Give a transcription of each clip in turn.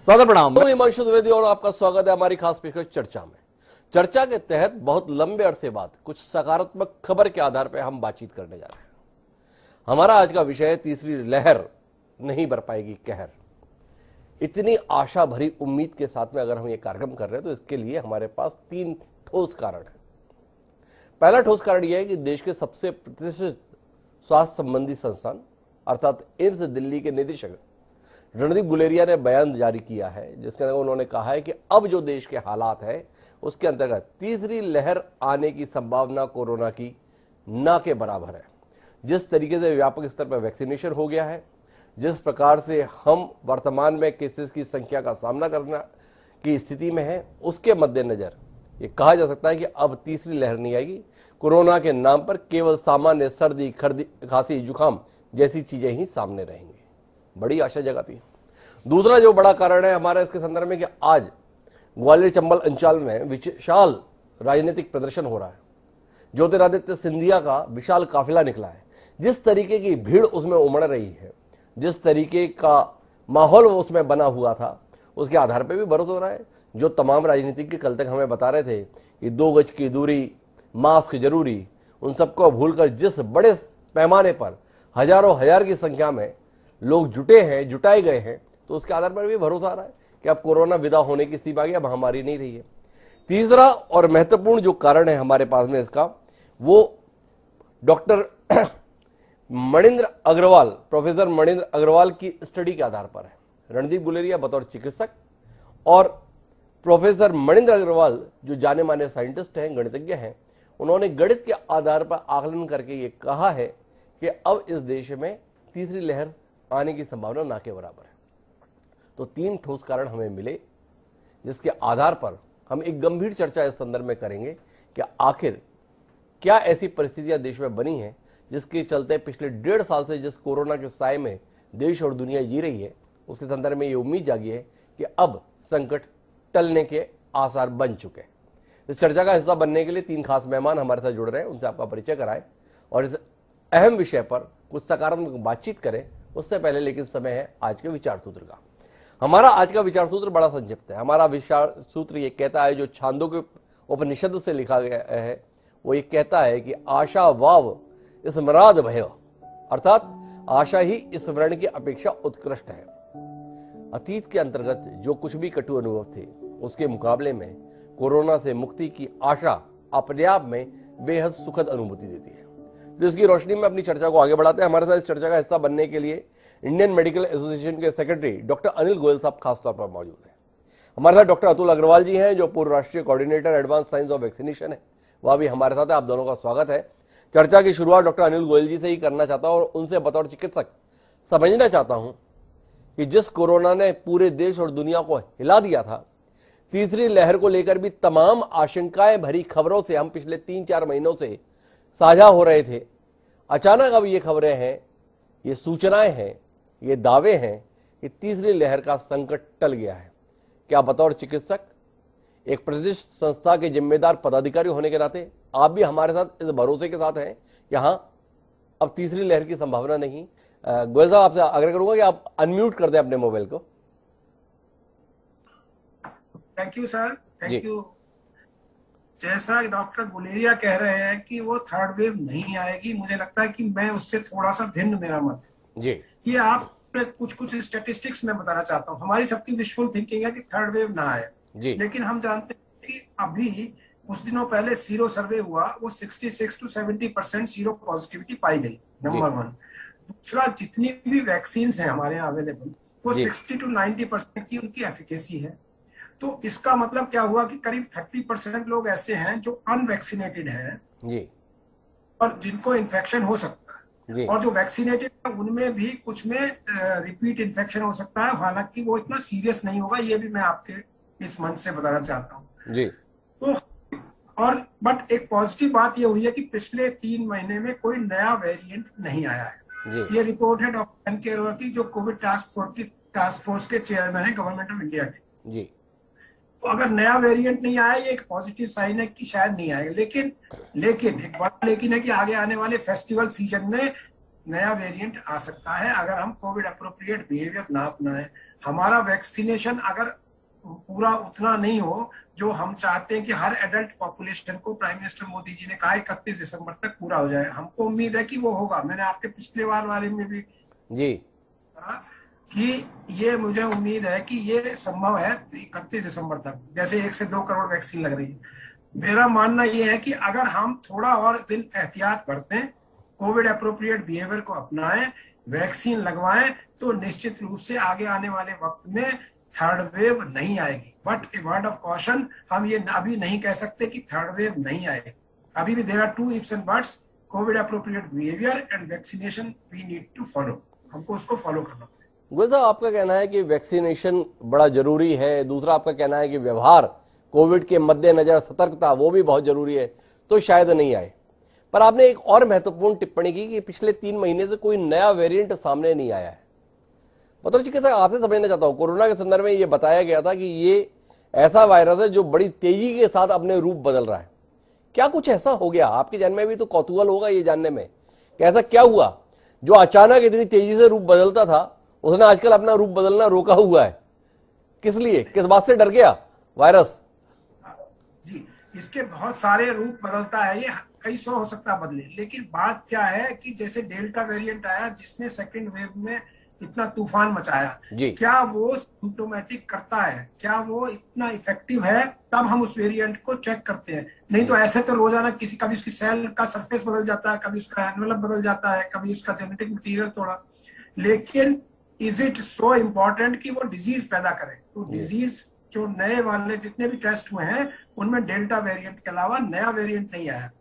सादर प्रणाम। मैं हिमांशु द्विवेदी और आपका स्वागत है हमारी खास पेशकश चर्चा में। चर्चा के तहत बहुत लंबे अरसे बाद कुछ सकारात्मक खबर के आधार पर हम बातचीत करने जा रहे हैं। हमारा आज का विषय है तीसरी लहर नहीं बर पाएगी कहर। इतनी आशा भरी उम्मीद के साथ में अगर हम ये कार्यक्रम कर रहे हैं तो इसके लिए हमारे पास 3 ठोस कारण है। पहला ठोस कारण यह है कि देश के सबसे प्रतिष्ठित स्वास्थ्य संबंधी संस्थान अर्थात एम्स दिल्ली के निदेशक रणदीप गुलेरिया ने बयान जारी किया है, जिसके अंदर उन्होंने कहा है कि अब जो देश के हालात है उसके अंतर्गत तीसरी लहर आने की संभावना कोरोना की ना के बराबर है। जिस तरीके से व्यापक स्तर पर वैक्सीनेशन हो गया है, जिस प्रकार से हम वर्तमान में केसेस की संख्या का सामना करना की स्थिति में है, उसके मद्देनजर ये कहा जा सकता है कि अब तीसरी लहर नहीं आएगी। कोरोना के नाम पर केवल सामान्य सर्दी खांसी जुकाम जैसी चीजें ही सामने रहेंगी। बड़ी आशा जगाती है। दूसरा जो बड़ा कारण है हमारा इसके संदर्भ में कि आज ग्वालियर चंबल अंचल में विशाल राजनीतिक प्रदर्शन हो रहा है। ज्योतिरादित्य सिंधिया का विशाल काफिला निकला है। जिस तरीके की भीड़ उसमें उमड़ रही है, जिस तरीके का माहौल उसमें बना हुआ था, उसके आधार पर भी भरोसा हो रहा है। जो तमाम राजनीतिज्ञ कल तक हमें बता रहे थे कि 2 गज की दूरी, मास्क जरूरी, उन सबको भूलकर जिस बड़े पैमाने पर हजारों हजार की संख्या में लोग जुटाए गए हैं, तो उसके आधार पर भी भरोसा आ रहा है कि अब कोरोना विदा होने की स्थिति आ गई, अब महामारी नहीं रही है। तीसरा और महत्वपूर्ण जो कारण है हमारे पास में इसका, वो डॉक्टर मणिंद्र अग्रवाल, प्रोफेसर मणिंद्र अग्रवाल की स्टडी के आधार पर है। रणदीप गुलेरिया बतौर चिकित्सक और प्रोफेसर मणिंद्र अग्रवाल जो जाने माने साइंटिस्ट हैं, गणितज्ञ हैं, उन्होंने गणित के आधार पर आकलन करके ये कहा है कि अब इस देश में तीसरी लहर आने की संभावना ना के बराबर है। तो 3 ठोस कारण हमें मिले, जिसके आधार पर हम एक गंभीर चर्चा इस संदर्भ में करेंगे कि आखिर क्या ऐसी परिस्थितियां देश में बनी हैं जिसके चलते पिछले 1.5 साल से जिस कोरोना के साए में देश और दुनिया जी रही है, उसके संदर्भ में ये उम्मीद जागी है कि अब संकट टलने के आसार बन चुके हैं। इस चर्चा का हिस्सा बनने के लिए 3 खास मेहमान हमारे साथ जुड़ रहे हैं, उनसे आपका परिचय कराएं और इस अहम विषय पर कुछ सकारात्मक बातचीत करें। उससे पहले लेकिन समय है आज के विचार सूत्र का। हमारा आज का विचार सूत्र बड़ा संक्षिप्त है। हमारा विचार सूत्र ये कहता है, जो छांदोग्य उपनिषद से लिखा गया है, वो ये कहता है कि आशा वाव स्मराद भय, अर्थात आशा ही स्मरण की अपेक्षा उत्कृष्ट है। अतीत के अंतर्गत जो कुछ भी कटु अनुभव थे, उसके मुकाबले में कोरोना से मुक्ति की आशा अपने आप में बेहद सुखद अनुभूति देती है। तो इसकी रोशनी में अपनी चर्चा को आगे बढ़ाते हैं। हमारे साथ इस चर्चा का हिस्सा बनने के लिए इंडियन मेडिकल एसोसिएशन के सेक्रेटरी डॉक्टर अनिल गोयल साहब खासतौर पर मौजूद हैं। हमारे साथ डॉक्टर अतुल अग्रवाल जी हैं, जो पूर्व राष्ट्रीय coordinator advance science of vaccination है, वह भी हमारे साथ है। आप दोनों का स्वागत है। चर्चा की शुरुआत डॉक्टर अनिल गोयल जी से ही करना चाहता हूं और उनसे बतौर चिकित्सक समझना चाहता हूं कि जिस कोरोना ने पूरे देश और दुनिया को हिला दिया था, तीसरी लहर को लेकर भी तमाम आशंकाएं भरी खबरों से हम पिछले 3-4 महीनों से साझा हो रहे थे। अचानक अब ये खबरें हैं, ये सूचनाएं हैं, ये दावे हैं कि तीसरी लहर का संकट टल गया है। क्या बतौर चिकित्सक, एक प्रतिष्ठित संस्था के जिम्मेदार पदाधिकारी होने के नाते आप भी हमारे साथ इस भरोसे के साथ हैं कि हाँ, अब तीसरी लहर की संभावना नहीं? गोयल साहब, आपसे आग्रह करूंगा कि आप अनम्यूट कर दें अपने मोबाइल को। Thank you sir, thank you. जैसा डॉक्टर गुलेरिया कह रहे हैं कि वो थर्ड वेव नहीं आएगी, मुझे लगता है कि मैं उससे थोड़ा सा भिन्न मेरा मत है जी। ये आप कुछ स्टैटिस्टिक्स में बताना चाहता हूँ। हमारी सबकी विशफुल थिंकिंग है कि थर्ड वेव ना आए जी, लेकिन हम जानते हैं कि अभी कुछ दिनों पहले सीरो सर्वे हुआ, वो 66 to 70% सीरो पॉजिटिविटी पाई गई, नंबर 1। दूसरा, जितनी भी वैक्सीन है हमारे यहाँ अवेलेबल, वो 60 to 90% की उनकी एफिकेसी है। तो इसका मतलब क्या हुआ कि करीब 30% लोग ऐसे हैं जो अनवैक्सीनेटेड हैं जी, और जिनको इन्फेक्शन हो सकता है, और जो वैक्सीनेटेड है उनमें भी कुछ में रिपीट इन्फेक्शन हो सकता है, हालांकि वो इतना सीरियस नहीं होगा। ये भी मैं आपके इस मंच से बताना चाहता हूँ जी। तो और बट एक पॉजिटिव बात ये हुई है कि पिछले 3 महीने में कोई नया वेरिएंट नहीं आया है। ये रिपोर्ट है डॉक्टर एन के अरोड़ा की, जो कोविड टास्क फोर्स के चेयरमैन है गवर्नमेंट ऑफ इंडिया के जी। तो अगर नया वेरिएंट नहीं आया, ये एक पॉजिटिव साइन है कि शायद नहीं आएगा। लेकिन एक बड़ा लेकिन है कि आगे आने वाले फेस्टिवल सीजन में नया वेरिएंट आ सकता है, अगर हम कोविड अप्रोप्रिएट बिहेवियर ना अपनाएं। हमारा वैक्सीनेशन अगर पूरा उतना नहीं हो जो हम चाहते हैं कि हर एडल्ट पॉपुलेशन को प्राइम मिनिस्टर मोदी जी ने कहा 31 दिसंबर तक पूरा हो जाए, हमको उम्मीद है कि वो होगा। मैंने आपके पिछले बार वाले में भी जी कहा कि ये मुझे उम्मीद है कि ये संभव है 31 दिसंबर तक, जैसे 1 से 2 करोड़ वैक्सीन लग रही है। मेरा मानना ये है कि अगर हम थोड़ा और दिन एहतियात बरतें, कोविड अप्रोप्रिएट बिहेवियर को अपनाएं, वैक्सीन लगवाएं, तो निश्चित रूप से आगे आने वाले वक्त में थर्ड वेव नहीं आएगी। But a word of caution, हम ये अभी नहीं कह सकते कि थर्ड वेव नहीं आएगी। अभी भी there are two ifs and buts, Covid appropriate behaviour and vaccination we need to follow, हमको उसको फॉलो करना पड़ेगा। गुल साहब, आपका कहना है कि वैक्सीनेशन बड़ा जरूरी है, दूसरा आपका कहना है कि व्यवहार कोविड के मद्देनजर सतर्कता वो भी बहुत जरूरी है, तो शायद नहीं आए। पर आपने एक और महत्वपूर्ण टिप्पणी की कि पिछले 3 महीने से कोई नया वेरिएंट सामने नहीं आया है। मतलब चिकित्सक आपसे समझना चाहता हूं, कोरोना के संदर्भ में ये बताया गया था कि ये ऐसा वायरस है जो बड़ी तेजी के साथ अपने रूप बदल रहा है। क्या कुछ ऐसा हो गया? आपके जन्म में भी तो कौतूहल होगा ये जानने में कि ऐसा क्या हुआ जो अचानक इतनी तेजी से रूप बदलता था, उसने आजकल अपना रूप बदलना रोका हुआ है। किस लिए, किस बात से डर गया वायरस? जी, इसके बहुत सारे रूप बदलता है, ये कई सौ हो सकता बदले, लेकिन बात क्या है कि जैसे डेल्टा वेरिएंट आया जिसने सेकंड वेव में इतना तूफान मचाया, क्या वो सिम्टोमेटिक करता है, क्या वो इतना इफेक्टिव है, तब हम उस वेरिएंट को चेक करते हैं। नहीं तो ऐसे तो रोजाना किसी, कभी उसकी सेल का सरफेस बदल जाता है, कभी उसका एनवेलप बदल जाता है, कभी उसका जेनेटिक मटेरियल थोड़ा। लेकिन इज इट सो इम्पोर्टेंट कि वो डिजीज पैदा करे? तो डिजीज जो नए वाले जितने भी टेस्ट हुए हैं उनमें डेल्टा वेरिएंट के अलावा नया वेरिएंट नहीं आया।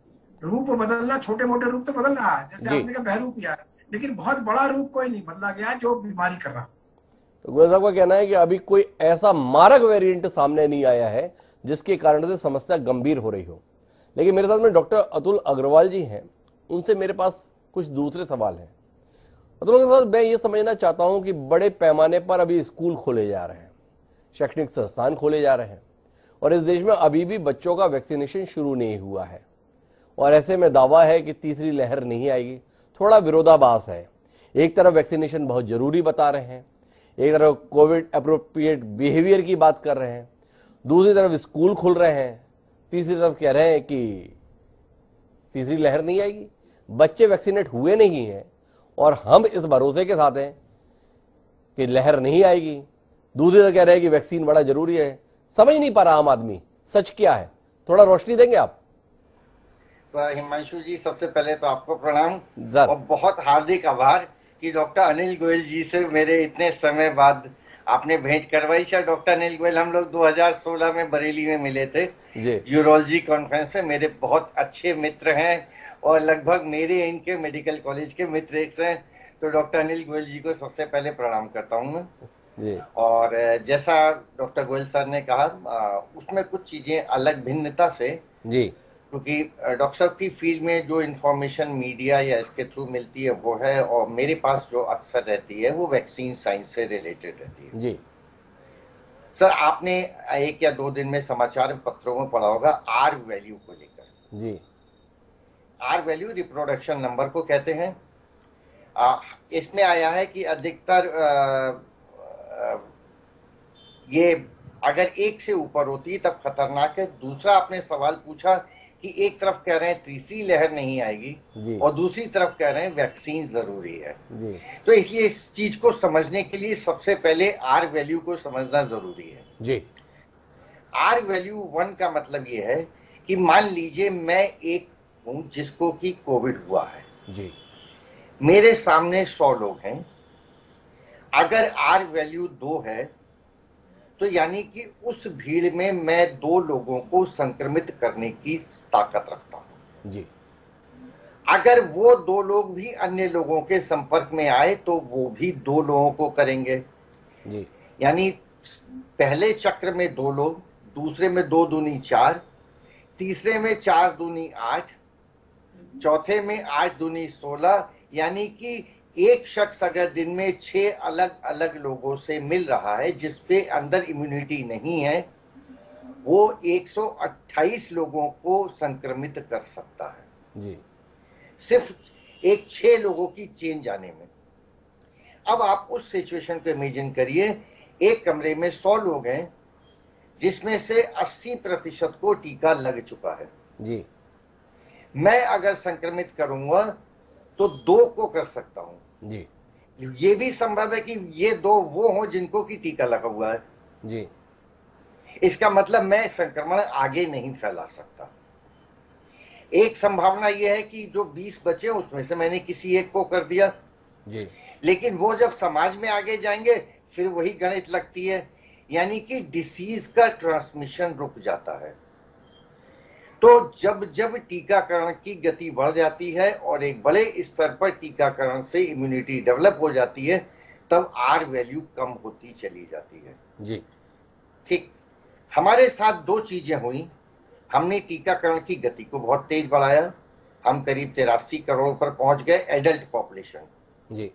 रूप बदलना, छोटे मोटे रूप तो बदल रहा है, जैसे आपने कहा बहरूप ही आया, लेकिन बहुत बड़ा रूप कोई नहीं बदला गया जो बीमारी कर रहा। तो गुल साहब का कहना है कि अभी कोई ऐसा मारक वेरिएंट सामने नहीं आया है जिसके कारण से समस्या गंभीर हो रही हो। लेकिन मेरे साथ में डॉक्टर अतुल अग्रवाल जी हैं, उनसे मेरे पास कुछ दूसरे सवाल हैं। अतुल साहब, मैं ये समझना चाहता हूं कि बड़े पैमाने पर अभी स्कूल खोले जा रहे हैं, शैक्षणिक संस्थान खोले जा रहे हैं, और इस देश में अभी भी बच्चों का वैक्सीनेशन शुरू नहीं हुआ है, और ऐसे में दावा है कि तीसरी लहर नहीं आएगी। थोड़ा विरोधाभास है। एक तरफ वैक्सीनेशन बहुत जरूरी बता रहे हैं, एक तरफ कोविड अप्रोप्रिएट बिहेवियर की बात कर रहे हैं, दूसरी तरफ स्कूल खुल रहे हैं, तीसरी तरफ कह रहे हैं कि तीसरी लहर नहीं आएगी। बच्चे वैक्सीनेट हुए नहीं हैं और हम इस भरोसे के साथ हैं कि लहर नहीं आएगी। दूसरी तरफ कह रहे हैं कि वैक्सीन बड़ा जरूरी है। समझ नहीं पा रहा आम आदमी सच क्या है, थोड़ा रोशनी देंगे आप? हिमांशु जी, सबसे पहले तो आपको प्रणाम और बहुत हार्दिक आभार कि डॉक्टर अनिल गोयल जी से मेरे इतने समय बाद आपने भेंट करवाई। शायद डॉक्टर अनिल गोयल हम लोग 2016 में बरेली में मिले थे यूरोलॉजी कॉन्फ्रेंस में। मेरे बहुत अच्छे मित्र हैं और लगभग मेरे इनके मेडिकल कॉलेज के मित्र एक से। तो डॉक्टर अनिल गोयल जी को सबसे पहले प्रणाम करता हूँ मैं। और जैसा डॉक्टर गोयल सर ने कहा, उसमें कुछ चीजें अलग भिन्नता से जी, क्योंकि डॉक्टर साहब की फील्ड में जो इन्फॉर्मेशन मीडिया या इसके थ्रू मिलती है वो है, और मेरे पास जो अक्सर रहती है वो वैक्सीन साइंस से रिलेटेड रहती है। जी सर, आपने 1 या 2 दिन में समाचार पत्रों में पढ़ा होगा आर वैल्यू को लेकर। जी, आर वैल्यू रिप्रोडक्शन नंबर को कहते हैं। इसमें आया है कि अधिकतर ये अगर 1 से ऊपर होती है तब खतरनाक है। दूसरा आपने सवाल पूछा कि एक तरफ कह रहे हैं तीसरी लहर नहीं आएगी और दूसरी तरफ कह रहे हैं वैक्सीन जरूरी है। तो इसलिए इस चीज को समझने के लिए सबसे पहले आर वैल्यू को समझना जरूरी है। जी, आर वैल्यू 1 का मतलब ये है कि मान लीजिए मैं एक हूं जिसको कि कोविड हुआ है। जी, मेरे सामने 100 लोग हैं। अगर आर वैल्यू 2 है तो यानी कि उस भीड़ में मैं 2 लोगों को संक्रमित करने की ताकत रखता हूं। जी, अगर वो 2 लोग भी अन्य लोगों के संपर्क में आए तो वो भी 2 लोगों को करेंगे। जी, यानी पहले चक्र में 2 लोग, दूसरे में 2 दूनी 4, तीसरे में 4 दूनी 8, चौथे में 8 दूनी 16, यानी कि एक शख्स अगर दिन में 6 अलग अलग लोगों से मिल रहा है जिसपे अंदर इम्यूनिटी नहीं है, वो 128 लोगों को संक्रमित कर सकता है। जी, सिर्फ एक 6 लोगों की चेन जाने में। अब आप उस सिचुएशन को इमेजिन करिए, एक कमरे में 100 लोग हैं जिसमें से 80% को टीका लग चुका है जी। मैं अगर संक्रमित करूंगा तो 2 को कर सकता हूं जी। ये भी संभव है कि ये 2 वो हों जिनको की टीका लगा हुआ है जी। इसका मतलब मैं संक्रमण आगे नहीं फैला सकता। एक संभावना यह है कि जो 20 बचे उसमें से मैंने किसी एक को कर दिया जी। लेकिन वो जब समाज में आगे जाएंगे फिर वही गणित लगती है, यानी कि डिसीज का ट्रांसमिशन रुक जाता है। तो जब जब टीकाकरण की गति बढ़ जाती है और एक बड़े स्तर पर टीकाकरण से इम्यूनिटी डेवलप हो जाती है तब आर वैल्यू कम होती चली जाती है। जी। ठीक, हमारे साथ 2 चीजें हुई। हमने टीकाकरण की गति को बहुत तेज बढ़ाया, हम करीब 83 करोड़ पर पहुंच गए एडल्ट पॉपुलेशन। जी।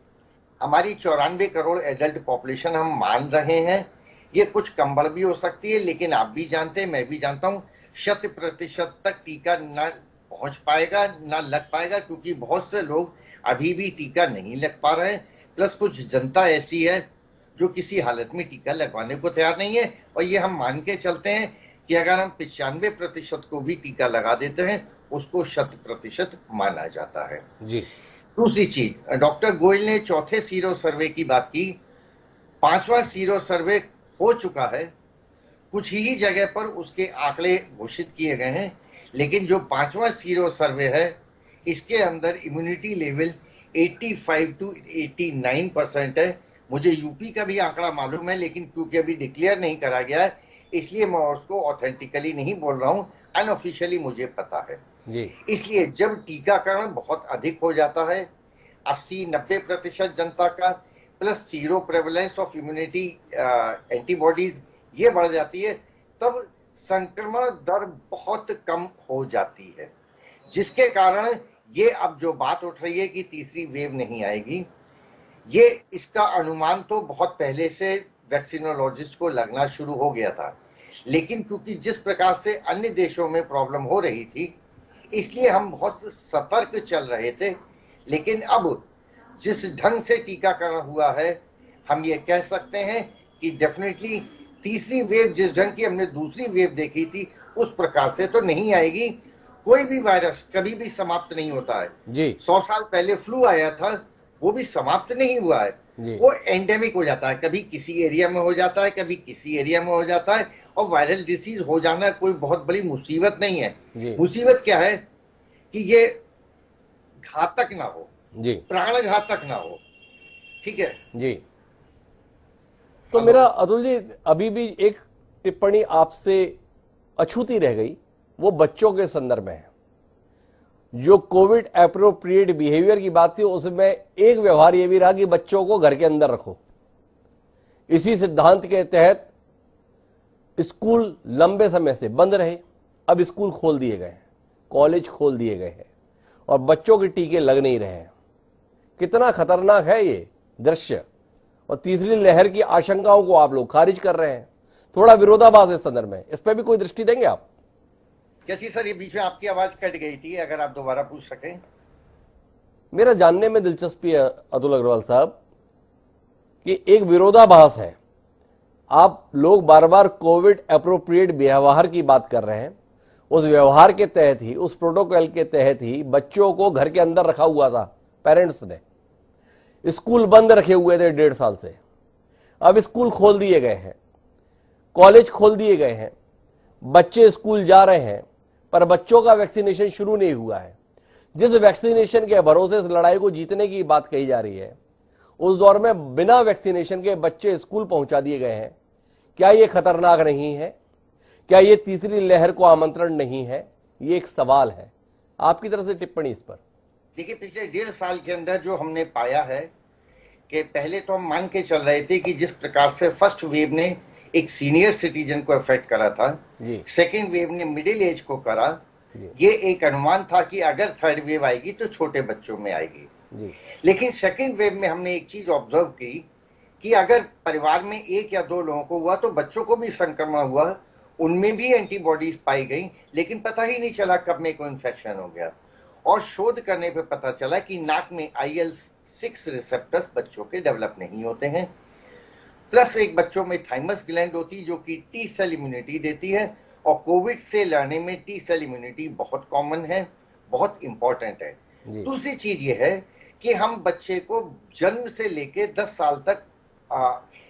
हमारी 94 करोड़ एडल्ट पॉपुलेशन हम मान रहे हैं, ये कुछ कम बढ़ भी हो सकती है लेकिन आप भी जानते हैं मैं भी जानता हूं 100% तक टीका न पहुंच पाएगा न लग पाएगा क्योंकि बहुत से लोग अभी भी टीका नहीं लग पा रहे हैं। प्लस कुछ जनता ऐसी है जो किसी हालत में टीका लगवाने को तैयार नहीं है और ये हम मान के चलते हैं कि अगर हम 95% को भी टीका लगा देते हैं उसको 100% माना जाता है। जी। दूसरी चीज, डॉक्टर गोयल ने चौथे सीरो सर्वे की बात की। 5वां सीरो सर्वे हो चुका है, कुछ ही जगह पर उसके आंकड़े घोषित किए गए हैं लेकिन जो 5वां सीरो सर्वे है इसके अंदर इम्यूनिटी लेवल 85 to 89% है। मुझे यूपी का भी आंकड़ा मालूम है लेकिन क्योंकि अभी डिक्लेयर नहीं करा गया है इसलिए मैं उसको ऑथेंटिकली नहीं बोल रहा हूं, अनऑफिशियली मुझे पता है जी। इसलिए जब टीकाकरण बहुत अधिक हो जाता है 80-90% जनता का plus zero prevalence of immunity antibodies ये बढ़ जाती है तब संक्रमण दर बहुत कम हो जाती है जिसके कारण ये अब जो बात उठ रही है कि तीसरी वेव नहीं आएगी, ये इसका अनुमान तो बहुत पहले से वैक्सीनोलॉजिस्ट को लगना शुरू हो गया था लेकिन क्योंकि जिस प्रकार से अन्य देशों में प्रॉब्लम हो रही थी इसलिए हम बहुत सतर्क चल रहे थे। लेकिन अब जिस ढंग से टीकाकरण हुआ है हम ये कह सकते हैं कि डेफिनेटली तीसरी वेव जिस ढंग की हमने दूसरी वेव देखी थी उस प्रकार से तो नहीं आएगी। कोई भी वायरस कभी भी समाप्त नहीं होता है जी। 100 साल पहले फ्लू आया था वो भी समाप्त नहीं हुआ है, वो एंडेमिक हो जाता है, कभी किसी एरिया में हो जाता है कभी किसी एरिया में हो जाता है और वायरल डिसीज हो जाना कोई बहुत बड़ी मुसीबत नहीं है। मुसीबत क्या है कि ये घातक ना हो, प्राण घातक ना हो। ठीक है जी। तो मेरा अतुल जी अभी भी एक टिप्पणी आपसे अछूती रह गई, वो बच्चों के संदर्भ में है। जो कोविड एप्रोप्रिएट बिहेवियर की बात थी उसमें एक व्यवहार यह भी रहा कि बच्चों को घर के अंदर रखो। इसी सिद्धांत के तहत स्कूल लंबे समय से बंद रहे, अब स्कूल खोल दिए गए हैं, कॉलेज खोल दिए गए हैं और बच्चों के टीके लग नहीं रहे हैं। कितना खतरनाक है ये दृश्य, और तीसरी लहर की आशंकाओं को आप लोग खारिज कर रहे हैं। थोड़ा विरोधाभास इस संदर्भ में, इस पर भी कोई दृष्टि देंगे आप? कैसी सर? ये बीच में आपकी आवाज कट गई थी, अगर आप दोबारा पूछ सकें। मेरा जानने में दिलचस्पी है अतुल अग्रवाल साहब कि एक विरोधाभास है। आप लोग बार बार कोविड एप्रोप्रिएट व्यवहार की बात कर रहे हैं, उस व्यवहार के तहत ही, उस प्रोटोकॉल के तहत ही बच्चों को घर के अंदर रखा हुआ था पेरेंट्स ने। स्कूल बंद रखे हुए थे 1.5 साल से, अब स्कूल खोल दिए गए हैं, कॉलेज खोल दिए गए हैं, बच्चे स्कूल जा रहे हैं, पर बच्चों का वैक्सीनेशन शुरू नहीं हुआ है। जिस वैक्सीनेशन के भरोसे से लड़ाई को जीतने की बात कही जा रही है, उस दौर में बिना वैक्सीनेशन के बच्चे स्कूल पहुंचा दिए गए हैं। क्या यह खतरनाक नहीं है? क्या यह तीसरी लहर को आमंत्रण नहीं है? ये एक सवाल है, आपकी तरफ से टिप्पणी इस पर। देखिए, पिछले 1.5 साल के अंदर जो हमने पाया है कि पहले तो हम मान के चल रहे थे कि जिस प्रकार से फर्स्ट वेव ने एक सीनियर सिटीजन को अफेक्ट करा था, सेकेंड वेव ने मिडिल एज को करा, ये एक अनुमान था कि अगर थर्ड वेव आएगी तो छोटे बच्चों में आएगी। लेकिन सेकेंड वेव में हमने एक चीज ऑब्जर्व की कि अगर परिवार में 1 या 2 लोगों को हुआ तो बच्चों को भी संक्रमण हुआ, उनमें भी एंटीबॉडीज पाई गई, लेकिन पता ही नहीं चला कब में कोई इन्फेक्शन हो गया। और शोध करने पे पता चला कि नाक में IL-6 रिसेप्टर्स बच्चों के डेवलप नहीं होते हैं। प्लस एक बच्चों में थाइमस ग्लैंड होती है जो कि टी सेल इम्यूनिटी देती है, और कोविड से लड़ने में टी सेल इम्यूनिटी बहुत कॉमन है, बहुत इंपॉर्टेंट है। दूसरी चीज ये है कि हम बच्चे को जन्म से लेके 10 साल तक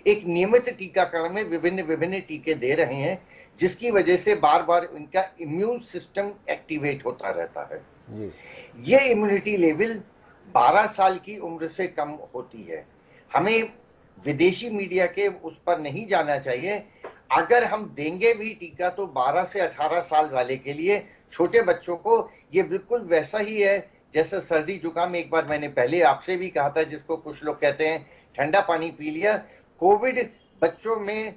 एक नियमित टीकाकरण में विभिन्न टीके दे रहे हैं, जिसकी वजह से बार बार इनका इम्यून सिस्टम एक्टिवेट होता रहता है। ये इम्यूनिटी लेवल 12 साल की उम्र से कम होती है। हमें विदेशी मीडिया के उस पर नहीं जाना चाहिए। अगर हम देंगे भी टीका तो 12 से 18 साल वाले के लिए, छोटे बच्चों को ये बिल्कुल वैसा ही है जैसे सर्दी जुकाम। एक बार मैंने पहले आपसे भी कहा था, जिसको कुछ लोग कहते हैं ठंडा पानी पी लिया, कोविड बच्चों में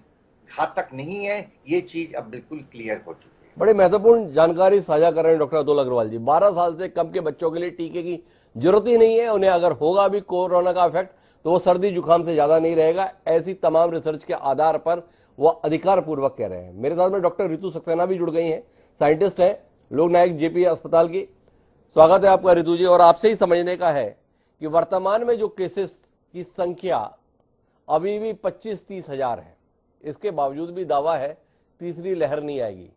घातक नहीं है, ये चीज अब बिल्कुल क्लियर हो चुकी है। बड़ी महत्वपूर्ण जानकारी साझा कर रहे हैं डॉक्टर अतुल अग्रवाल जी। 12 साल से कम के बच्चों के लिए टीके की जरूरत ही नहीं है, उन्हें अगर होगा भी कोरोना का इफेक्ट तो वो सर्दी जुकाम से ज्यादा नहीं रहेगा। ऐसी तमाम रिसर्च के आधार पर वो अधिकार पूर्वक कह रहे हैं। मेरे साथ में डॉक्टर रितु सक्सेना भी जुड़ गई हैं, साइंटिस्ट हैं, लोक नायक जेपी अस्पताल की। स्वागत है आपका रितु जी। और आपसे ही समझने का है कि वर्तमान में जो केसेस की संख्या अभी भी 25-30 हजार है, इसके बावजूद भी दावा है तीसरी लहर नहीं आएगी।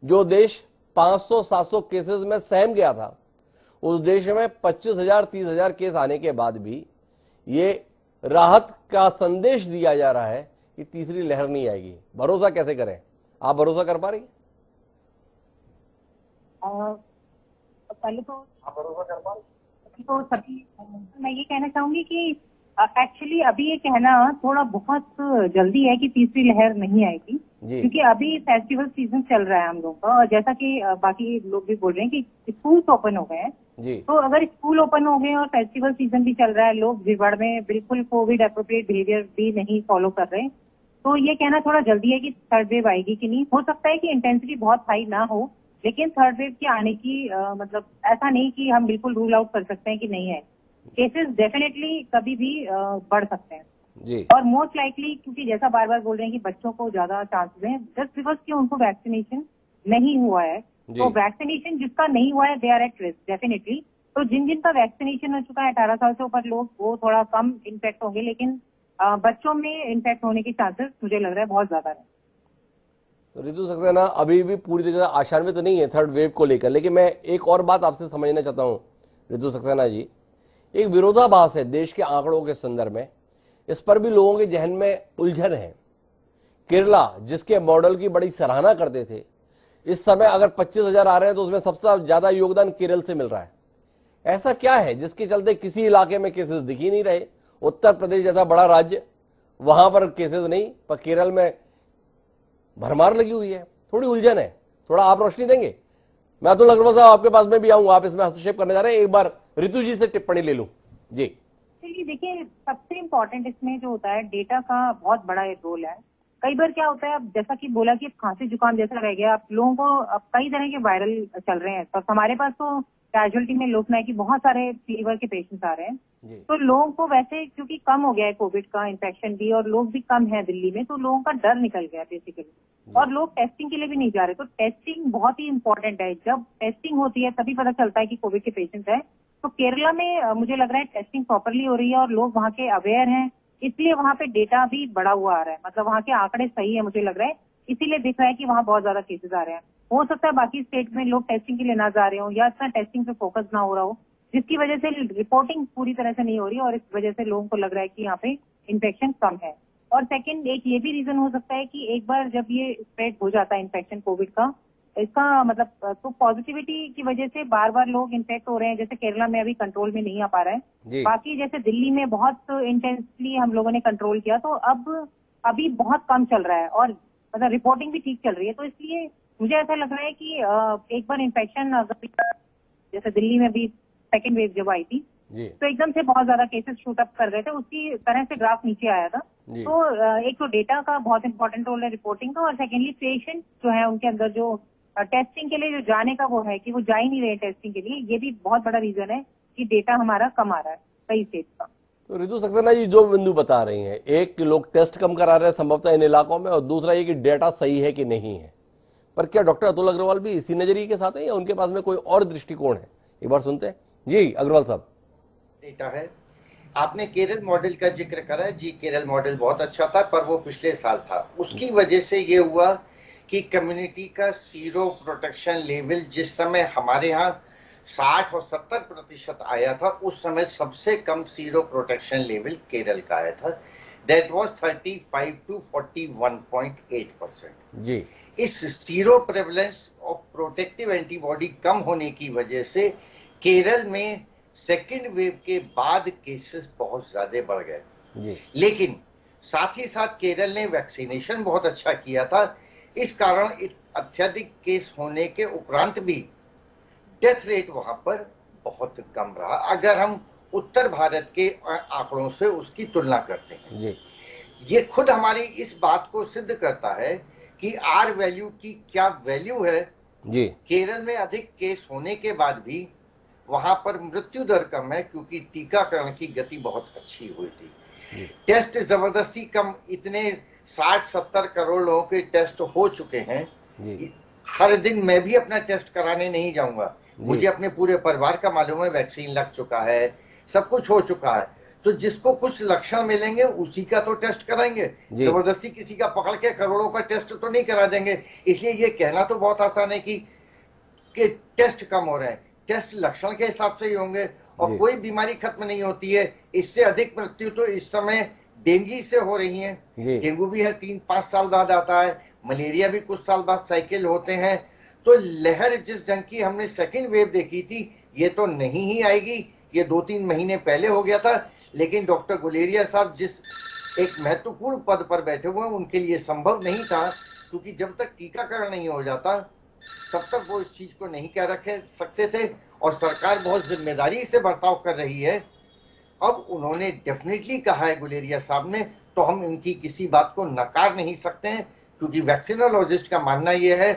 जो देश 500-700 केसेस में सहम गया था, उस देश में 25,000-30,000 केस आने के बाद भी ये राहत का संदेश दिया जा रहा है कि तीसरी लहर नहीं आएगी। भरोसा कैसे करें? आप भरोसा कर पा रही? पहले तो भरोसा कर पा रही तो सभी मैं ये कहना चाहूंगी कि एक्चुअली अभी ये कहना थोड़ा बहुत जल्दी है कि तीसरी लहर नहीं आएगी, क्योंकि अभी फेस्टिवल सीजन चल रहा है हम लोग का। और जैसा कि बाकी लोग भी बोल रहे हैं कि स्कूल ओपन हो गए हैं, तो अगर स्कूल ओपन हो गए और फेस्टिवल सीजन भी चल रहा है, लोग भीड़ में बिल्कुल कोविड एप्रोप्रिएट बिहेवियर भी नहीं फॉलो कर रहे हैं, तो ये कहना थोड़ा जल्दी है कि थर्ड वेव आएगी कि नहीं। हो सकता है कि इंटेंसिटी बहुत हाई ना हो, लेकिन थर्ड वेव के आने की मतलब ऐसा नहीं कि हम बिल्कुल रूल आउट कर सकते हैं कि नहीं है। केसेस डेफिनेटली कभी भी बढ़ सकते हैं जी। और मोस्ट लाइकली, क्योंकि जैसा बार बार बोल रहे हैं कि बच्चों को ज्यादा चांसेस हैं, जस्ट बिकॉज कि उनको वैक्सीनेशन नहीं हुआ है। तो वैक्सीनेशन जिसका नहीं हुआ है they are at risk definitely. तो जिनका वैक्सीनेशन हो चुका है 18 साल से ऊपर लोग, वो थोड़ा कम इन्फेक्ट होंगे, लेकिन बच्चों में इन्फेक्ट होने के चांसेस मुझे लग रहा है बहुत ज्यादा है। तो रितु सक्सेना अभी भी पूरी तरह आशान्वित तो नहीं है थर्ड वेव को लेकर, लेकिन मैं एक और बात आपसे समझना चाहता हूँ रितु सक्सेना जी। एक विरोधाभास है देश के आंकड़ों के संदर्भ में, इस पर भी लोगों के जहन में उलझन है। केरला जिसके मॉडल की बड़ी सराहना करते थे, इस समय अगर 25,000 आ रहे हैं तो उसमें सबसे ज्यादा योगदान केरल से मिल रहा है। ऐसा क्या है जिसके चलते किसी इलाके में केसेस दिख ही नहीं रहे? उत्तर प्रदेश जैसा बड़ा राज्य, वहां पर केसेस नहीं, पर केरल में भरमार लगी हुई है। थोड़ी उलझन है, थोड़ा आप रोशनी देंगे? मैं अतुल अग्रवाल साहब आपके पास में भी आऊंगा, आप इसमें हस्तक्षेप करने जा रहे हैं, एक बार रितु जी से टिप्पणी ले लूं जी। चलिए देखिए, सबसे इम्पोर्टेंट इसमें जो होता है डेटा का बहुत बड़ा एक रोल है। कई बार क्या होता है, अब जैसा कि बोला कि खांसी जुकाम जैसा रह गया, आप लोगों को अब कई तरह के वायरल चल रहे हैं। तो हमारे पास तो कैजुअलिटी में लोक नायक की बहुत सारे फीवर के पेशेंट्स आ रहे हैं, तो लोगों को वैसे क्योंकि कम हो गया है कोविड का इन्फेक्शन भी, और लोग भी कम है दिल्ली में, तो लोगों का डर निकल गया बेसिकली, और लोग टेस्टिंग के लिए भी नहीं जा रहे। तो टेस्टिंग बहुत ही इंपॉर्टेंट है। जब टेस्टिंग होती है तभी पता चलता है कि कोविड के पेशेंट्स हैं। तो केरला में मुझे लग रहा है टेस्टिंग प्रॉपरली हो रही है और लोग वहाँ के अवेयर हैं, इसलिए वहाँ पे डेटा भी बढ़ा हुआ आ रहा है। मतलब वहाँ के आंकड़े सही है मुझे लग रहा है, इसीलिए दिख रहा है कि वहाँ बहुत ज्यादा केसेस आ रहे हैं। हो सकता है बाकी स्टेट में लोग टेस्टिंग के लिए ना जा रहे हो, या इतना टेस्टिंग पे फोकस ना हो रहा हो, जिसकी वजह से रिपोर्टिंग पूरी तरह से नहीं हो रही, और इस वजह से लोगों को लग रहा है कि यहाँ पे इन्फेक्शन कम है। और सेकंड, एक ये भी रीजन हो सकता है कि एक बार जब ये स्प्रेड हो जाता है इन्फेक्शन कोविड का, इसका मतलब तो पॉजिटिविटी की वजह से बार बार लोग इन्फेक्ट हो रहे हैं। जैसे केरला में अभी कंट्रोल में नहीं आ पा रहा है, बाकी जैसे दिल्ली में बहुत इंटेंसली हम लोगों ने कंट्रोल किया, तो अब अभी बहुत कम चल रहा है, और मतलब रिपोर्टिंग भी ठीक चल रही है। तो इसलिए मुझे ऐसा लग रहा है कि एक बार इन्फेक्शन अगर जैसे दिल्ली में भी सेकेंड वेव जब आई थी, तो एकदम से बहुत ज्यादा केसेस शूट अप कर गए थे, उसी तरह से ग्राफ नीचे आया था। तो एक तो डेटा का बहुत इंपॉर्टेंट रोल है रिपोर्टिंग का, और सेकेंडली पेशेंट जो है उनके अंदर जो टेस्टिंग के लिए जो जाने का वो है कि वो जा ही नहीं रहे टेस्टिंग के लिए, ये भी बहुत बड़ा रीजन है कि डेटा हमारा कम आ रहा है कई स्टेट का। तो रितु सक्सेना जी जो बिंदु बता रही हैं, एक कि लोग टेस्ट कम करा रहे हैं संभवतः इन इलाकों में, और दूसरा ये कि डेटा सही है कि नहीं है। पर क्या डॉक्टर अतुल अग्रवाल भी इसी नजरिए के साथ है, या उनके पास में कोई और दृष्टिकोण है? एक बार सुनते हैं जी अग्रवाल साहब। डेटा है आपने केरल मॉडल का जिक्र करा जी, केरल मॉडल बहुत अच्छा था, पर वो पिछले साल था। उसकी वजह से ये हुआ कि कम्युनिटी का सीरो प्रोटेक्शन लेवल जिस समय हमारे यहाँ 60 और 70% आया था, उस समय सबसे कम सीरो प्रोटेक्शन लेवल केरल का आया था। That was 35 to 41.8%। जी। इस sero prevalence of protective antibody कम होने की वजह से केरल में सेकेंड वेव के बाद केसेस बहुत ज्यादा बढ़ गए। लेकिन साथ ही साथ केरल ने वैक्सीनेशन बहुत अच्छा किया था, इस कारण अत्यधिक केस होने के उपरांत भी डेथ रेट वहां पर बहुत कम रहा, अगर हम उत्तर भारत के आंकड़ों से उसकी तुलना करते हैं। ये खुद हमारी इस बात को सिद्ध करता है कि आर वैल्यू की क्या वैल्यू है जी। केरल में अधिक केस होने के बाद भी वहां पर मृत्यु दर कम है, क्योंकि टीकाकरण की गति बहुत अच्छी हुई थी। टेस्ट जबरदस्ती कम, इतने 60-70 करोड़ लोगों के टेस्ट हो चुके हैं। हर दिन मैं भी अपना टेस्ट कराने नहीं जाऊंगा, मुझे अपने पूरे परिवार का मालूम है वैक्सीन लग चुका है, सब कुछ हो चुका है। तो जिसको कुछ लक्षण मिलेंगे उसी का तो टेस्ट कराएंगे, जबरदस्ती किसी का पकड़ के करोड़ों का टेस्ट तो नहीं करा देंगे। इसलिए ये कहना तो बहुत आसान है कि टेस्ट कम हो रहे हैं, टेस्ट लक्षण के हिसाब से ही होंगे, और कोई बीमारी खत्म नहीं होती है। इससे अधिक मृत्यु तो इस समय डेंगू से हो रही है। डेंगू भी है 3-5 साल बाद आता है, मलेरिया भी कुछ साल बाद साइकिल होते हैं। तो लहर जिस ढंग की हमने सेकेंड वेव देखी थी, ये तो नहीं ही आएगी, ये 2-3 महीने पहले हो गया था। लेकिन डॉक्टर गुलेरिया साहब जिस एक महत्वपूर्ण पद पर बैठे हुए हैं, उनके लिए संभव नहीं था, क्योंकि जब तक टीकाकरण नहीं हो जाता तब तक वो इस चीज को नहीं कह रखे सकते थे। और सरकार बहुत जिम्मेदारी से बर्ताव कर रही है। अब उन्होंने डेफिनेटली कहा है गुलेरिया साहब ने, तो हम इनकी किसी बात को नकार नहीं सकते हैं, क्योंकि वैक्सीनोलॉजिस्ट का मानना यह है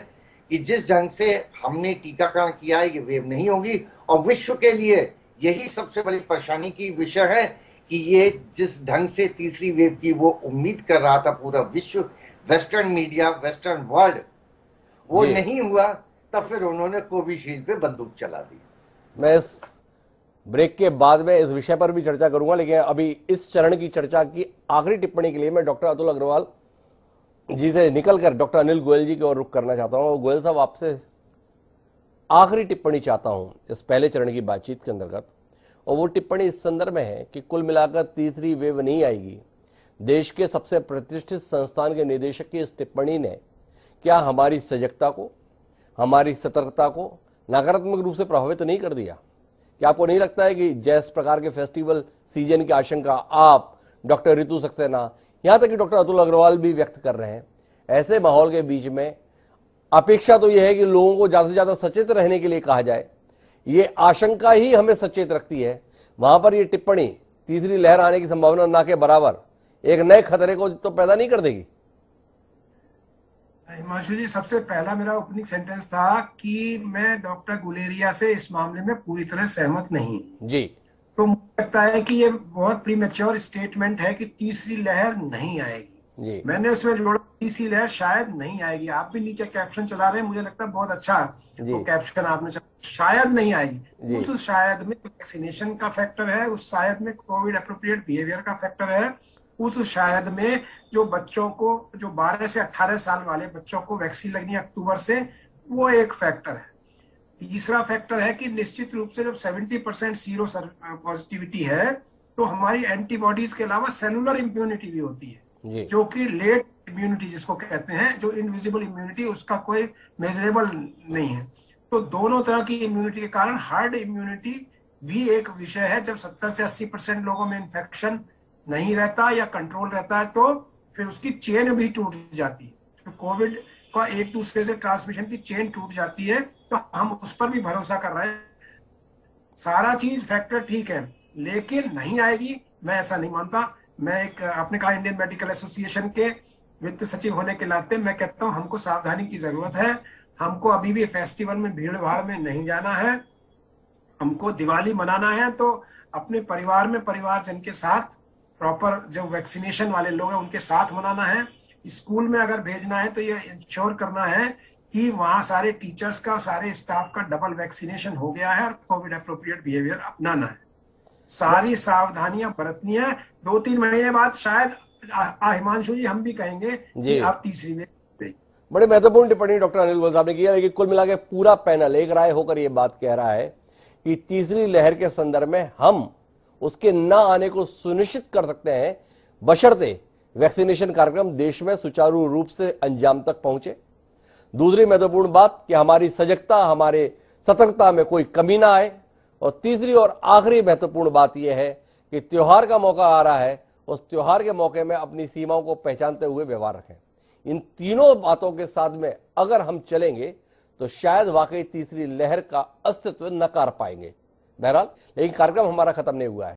कि जिस ढंग से हमने टीकाकरण किया है, ये वेव नहीं होगी। और विश्व के लिए यही सबसे बड़ी परेशानी की विषय है कि ये जिस ढंग से तीसरी वेव की वो उम्मीद कर रहा था पूरा विश्व, वेस्टर्न मीडिया, वेस्टर्न वर्ल्ड, वो नहीं हुआ, तब फिर उन्होंने कोविशील्ड पे बंदूक चला दी। मैं इस ब्रेक के बाद में इस विषय पर भी चर्चा करूंगा, लेकिन अभी इस चरण की चर्चा की आखिरी टिप्पणी के लिए मैं डॉक्टर अतुल अग्रवाल जी से निकलकर डॉक्टर अनिल गोयल जी की ओर रुख करना चाहता हूं। गोयल साहब, आपसे आखिरी टिप्पणी चाहता हूं इस पहले चरण की बातचीत के अंतर्गत, और वो टिप्पणी इस संदर्भ में है कि कुल मिलाकर तीसरी वेव नहीं आएगी। देश के सबसे प्रतिष्ठित संस्थान के निदेशक की इस टिप्पणी ने क्या हमारी सजगता को, हमारी सतर्कता को नकारात्मक रूप से प्रभावित नहीं कर दिया? क्या आपको नहीं लगता है कि जिस प्रकार के फेस्टिवल सीजन की आशंका आप, डॉक्टर रितु सक्सेना, यहां तक कि डॉक्टर अतुल अग्रवाल भी व्यक्त कर रहे हैं, ऐसे माहौल के बीच में अपेक्षा तो यह है कि लोगों को ज्यादा से ज्यादा सचेत रहने के लिए कहा जाए, ये आशंका ही हमें सचेत रखती है। वहां पर यह टिप्पणी तीसरी लहर आने की संभावना ना के बराबर एक नए खतरे को तो पैदा नहीं कर देगी? हिमांशु जी, सबसे पहला मेरा ओपनिंग सेंटेंस था कि मैं डॉक्टर गुलेरिया से इस मामले में पूरी तरह सहमत नहीं जी। तो मुझे लगता है कि ये बहुत प्रीमेच्योर स्टेटमेंट है कि तीसरी लहर नहीं आएगी जी। मैंने उसमें जोड़ा तीसरी लहर शायद नहीं आएगी। आप भी नीचे कैप्शन चला रहे हैं, मुझे लगता है बहुत अच्छा वो कैप्शन आपने शायद नहीं आएगी। उस शायद में वैक्सीनेशन का फैक्टर है, उस शायद में कोविड एप्रोप्रिएट बिहेवियर का फैक्टर है, उस शायद में जो बच्चों को, जो 12 से 18 साल वाले बच्चों को वैक्सीन लगनी है अक्टूबर से, वो एक फैक्टर है। तीसरा फैक्टर है कि निश्चित रूप से जब 70% सीरो पॉजिटिविटी है तो हमारी एंटीबॉडीज के अलावा सेलुलर इम्यूनिटी भी होती है, जो कि लेट इम्यूनिटी जिसको कहते हैं, जो इनविजिबल इम्यूनिटी, उसका कोई मेजरेबल नहीं है। तो दोनों तरह की इम्यूनिटी के कारण हार्ड इम्यूनिटी भी एक विषय है। जब 70 से 80% लोगों में इन्फेक्शन नहीं रहता या कंट्रोल रहता है तो फिर उसकी चेन भी टूट जाती है। तो कोविड का एक दूसरे से ट्रांसमिशन की चेन टूट जाती है, तो हम उस पर भी भरोसा कर रहे हैं। सारा चीज फैक्टर ठीक है, लेकिन नहीं आएगी, मैं ऐसा नहीं मानता। मैं एक, आपने कहा इंडियन मेडिकल एसोसिएशन के वित्त सचिव होने के नाते मैं कहता हूं हमको सावधानी की जरूरत है। हमको अभी भी फेस्टिवल में भीड़ भाड़ में नहीं जाना है। हमको दिवाली मनाना है तो अपने परिवार में परिवारजन के साथ, प्रॉपर जो वैक्सीनेशन वाले लोग हैं उनके साथ मनाना है। स्कूल में अगर भेजना है तो ये इंश्योर करना है कि वहां सारे टीचर्स का, सारे स्टाफ का डबल वैक्सीनेशन हो गया है और कोविड एप्रोप्रिएट बिहेवियर अपनाना है। सारी सावधानियां बरतनी है। 2-3 महीने बाद शायद हिमांशु जी हम भी कहेंगे कि आप तीसरी वेव। बड़े महत्वपूर्ण टिप्पणी डॉक्टर अनिल गोयल साहब ने किया, लेकिन कुल मिला के पूरा पैनल एक राय होकर यह बात कह रहा है कि तीसरी लहर के संदर्भ में हम उसके न आने को सुनिश्चित कर सकते हैं, बशर्ते वैक्सीनेशन कार्यक्रम देश में सुचारू रूप से अंजाम तक पहुंचे। दूसरी महत्वपूर्ण बात कि हमारी सजगता, हमारे सतर्कता में कोई कमी ना आए। और तीसरी और आखिरी महत्वपूर्ण बात यह है कि त्योहार का मौका आ रहा है, उस त्योहार के मौके में अपनी सीमाओं को पहचानते हुए व्यवहार रखें। इन तीनों बातों के साथ में अगर हम चलेंगे तो शायद वाकई तीसरी लहर का अस्तित्व नकार पाएंगे। बहरहाल, लेकिन कार्यक्रम हमारा खत्म नहीं हुआ है।